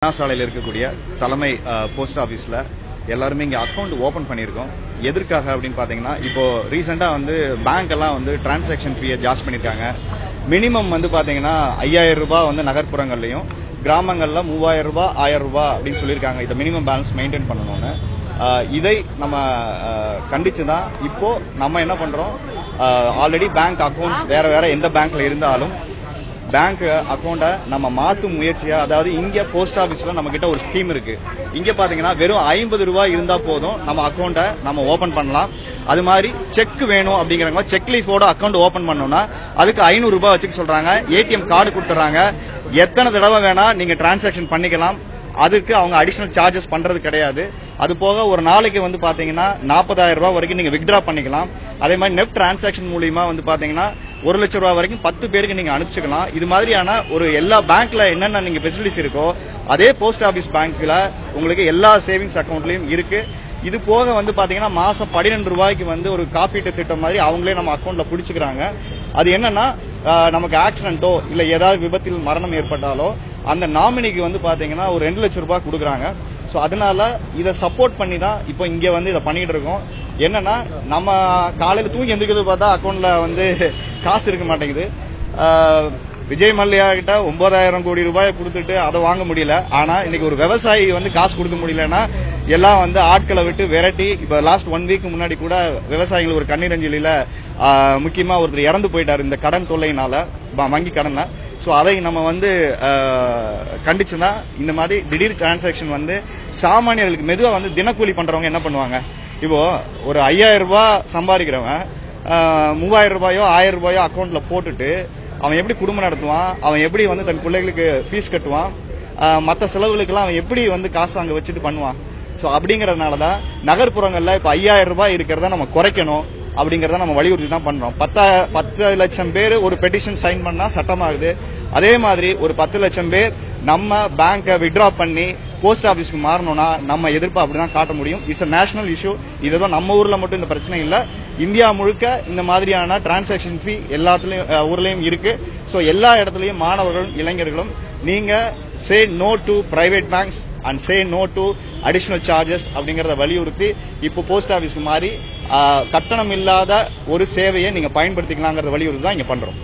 அண்ணா சாலையில் இருக்கக்கூடிய தலைமை போஸ்ட் ஆஃபீஸில் எல்லாருமே இங்கே அக்கௌண்ட் ஓப்பன் பண்ணியிருக்கோம். எதற்காக அப்படின்னு பார்த்தீங்கன்னா, இப்போ ரீசெண்டாக வந்து பேங்க் எல்லாம் வந்து டிரான்சாக்ஷன் ஃபீயை ஜாஸ்தி பண்ணியிருக்காங்க. மினிமம் வந்து பார்த்தீங்கன்னா 5000 ரூபாய் வந்து நகர்ப்புறங்கள்லையும், கிராமங்களில் 3000 ரூபாய் 1000 ரூபாய் அப்படின்னு சொல்லியிருக்காங்க. இதை மினிமம் பேலன்ஸ் மெயின்டைன் பண்ணணும்னு. இதை நம்ம கண்டிச்சு தான் இப்போ நம்ம என்ன பண்றோம், ஆல்ரெடி பேங்க் அக்கௌண்ட்ஸ் வேற எந்த பேங்க்ல இருந்தாலும் பேங்க் அக்கௌண்ட்டை நம்ம மாற்றும் முயற்சியா, அதாவது இங்க போஸ்ட் ஆபீஸ்ல நம்ம கிட்ட ஒரு ஸ்கீம் இருக்கு. இங்க பாத்தீங்கன்னா வெறும் 50 ரூபாய் இருந்தா போதும் நம்ம அக்கௌண்ட்டை நம்ம ஓபன் பண்ணலாம். அது மாதிரி செக் வேணும் அப்படிங்கிறவங்க செக் லீஃபோட அக்கௌண்ட் ஓபன் பண்ணணும்னா அதுக்கு 500 ரூபாய் வச்சுக்க சொல்றாங்க. ஏடிஎம் கார்டு கொடுத்துறாங்க. எத்தனை தடவை வேணா நீங்க டிரான்சாக்ஷன் பண்ணிக்கலாம். அதுக்கு அவங்க அடிஷனல் சார்ஜஸ் பண்றது கிடையாது. அது போக ஒரு நாளைக்கு வந்து பாத்தீங்கன்னா 40,000 ரூபாய் வரைக்கும் நீங்க வித்ட்ரா பண்ணிக்கலாம். அதே மாதிரி நெட் டிரான்சாக்ஷன் மூலியமா வந்து பாத்தீங்கன்னா 1 லட்சம் ரூபாய் வரைக்கும் 10 பேருக்கு நீங்க அனுப்பிச்சுக்கலாம். இது மாதிரியான ஒரு எல்லா பேங்க்ல என்னென்ன நீங்க ஃபெசிலிட்டிஸ் இருக்கோ அதே போஸ்ட் ஆபீஸ் பேங்க்ல உங்களுக்கு எல்லா சேவிங்ஸ் அக்கௌண்ட்லயும் இருக்கு. இது போக வந்து பாத்தீங்கன்னா மாசம் 12 ரூபாய்க்கு வந்து ஒரு காப்பீட்டு திட்டம் மாதிரி அவங்களே நம்ம அக்கௌண்ட்ல பிடிச்சுக்கிறாங்க. அது என்னன்னா, நமக்கு ஆக்சிடென்ட்டோ இல்ல ஏதாவது விபத்தில் மரணம் ஏற்பட்டாலோ அந்த நாமினிக்கு வந்து பாத்தீங்கன்னா ஒரு 2 லட்சம் ரூபாய் கொடுக்குறாங்க. ஸோ அதனால இதை சப்போர்ட் பண்ணி தான் இப்போ இங்க வந்து இதை பண்ணிட்டு இருக்கோம். என்னன்னா, நம்ம காலையில தூங்கி எந்திரிக்கிறது பார்த்தா அக்கௌண்ட்ல வந்து காசு இருக்க மாட்டேங்குது. விஜய் மல்லையா கிட்ட 9,000 கோடி ரூபாயை கொடுத்துட்டு அதை வாங்க முடியல. ஆனா இன்னைக்கு ஒரு விவசாயி வந்து காசு கொடுக்க முடியலன்னா எல்லாம் வந்து ஆட்களை விட்டு விரட்டி, இப்ப லாஸ்ட் 1 வீக் முன்னாடி கூட விவசாயிகள் ஒரு கண்ணீரஞ்சலியில முக்கியமா ஒருத்தர் இறந்து போயிட்டாரு இந்த கடன் தொல்லையினால, வங்கி கடன்ல. ஸோ அதை நம்ம வந்து கண்டிச்சுதான் இந்த மாதிரி திடீர் டிரான்சாக்ஷன் வந்து சாமானியர்களுக்கு மெதுவா வந்து தினக்கூலி பண்றவங்க என்ன பண்ணுவாங்க, இப்போ ஒரு 5000 ரூபாய் சம்பாதிக்கிறவன் 3000 ரூபாயோ 1000 ரூபாயோ அக்கௌண்ட்ல போட்டுட்டு அவன் எப்படி குடும்பம் நடத்துவான், அவன் எப்படி வந்து தன் பிள்ளைகளுக்கு ஃபீஸ் கட்டுவான், மற்ற செலவுகளுக்கெல்லாம் அவன் எப்படி வந்து காசு வாங்க வச்சுட்டு பண்ணுவான். ஸோ அப்படிங்கறதுனாலதான் நகர்ப்புறங்கள்ல இப்ப 5000 ரூபாய் இருக்கிறத நம்ம குறைக்கணும் அப்படிங்கறத நம்ம வலியுறுத்தி தான் பண்றோம். 10 லட்சம் பேர் ஒரு பெட்டிஷன் சைன் பண்ணா சட்டமாகுது. அதே மாதிரி ஒரு 10 லட்சம் பேர் நம்ம பேங்கை வித்ட்ரா பண்ணி போஸ்ட் ஆபீஸ்க்கு மாறணும்னா நம்ம எதிர்ப்பு அப்படிதான் காட்ட முடியும். It's a national issue. இதுதான் நம்ம ஊர்ல மட்டும் இந்த பிரச்சனை இல்ல, இந்தியா முழுக்க இந்த மாதிரியான டிரான்சாக்ஷன் ஃபீ எல்லாத்துலயும் ஊர்லயும் இருக்கு. ஸோ எல்லா இடத்துலயும் மாணவர்களும் இளைஞர்களும் நீங்க say no to private banks and say no to additional charges அப்படிங்கறத வலியுறுத்தி இப்போ போஸ்ட் ஆபீஸ்க்கு மாறி கட்டணம் இல்லாத ஒரு சேவையை நீங்க பயன்படுத்திக்கலாங்கிறத வலியுறுத்தி தான் இங்க பண்றோம்.